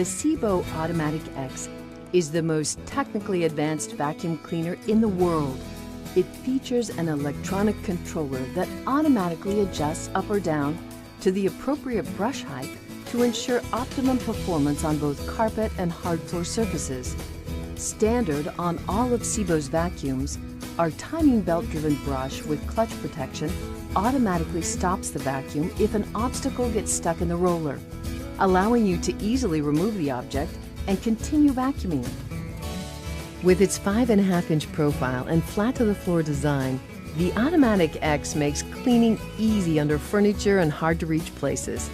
The Sebo Automatic X is the most technically advanced vacuum cleaner in the world. It features an electronic controller that automatically adjusts up or down to the appropriate brush height to ensure optimum performance on both carpet and hard floor surfaces. Standard on all of Sebo's vacuums, our timing belt-driven brush with clutch protection automatically stops the vacuum if an obstacle gets stuck in the roller, allowing you to easily remove the object and continue vacuuming. With its 5.5-inch profile and flat-to-the-floor design, the Automatic X makes cleaning easy under furniture and hard-to-reach places.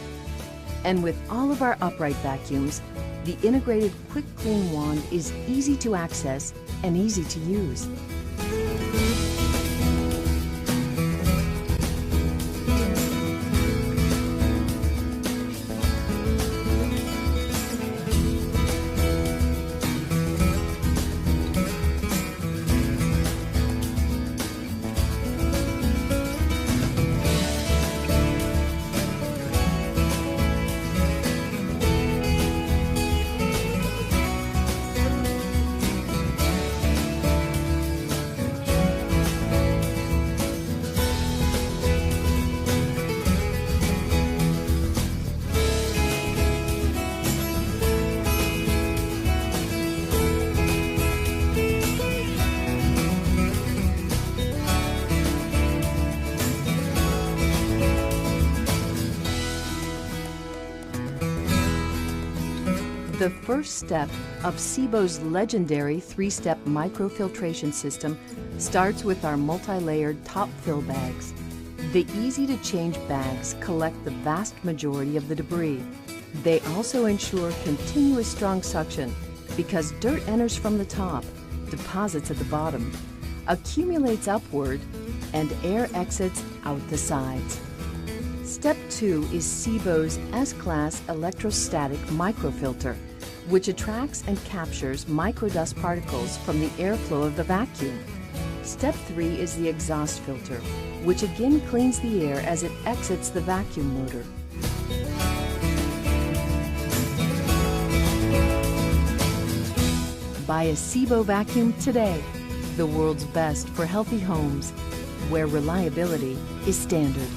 And with all of our upright vacuums, the integrated Quick Clean wand is easy to access and easy to use. The first step of Sebo's legendary 3-step microfiltration system starts with our multi-layered top fill bags. The easy-to-change bags collect the vast majority of the debris. They also ensure continuous strong suction because dirt enters from the top, deposits at the bottom, accumulates upward, and air exits out the sides. Step 2 is Sebo's S-Class electrostatic microfilter, which attracts and captures microdust particles from the airflow of the vacuum. Step 3 is the exhaust filter, which again cleans the air as it exits the vacuum motor. Buy a Sebo vacuum today, the world's best for healthy homes, where reliability is standard.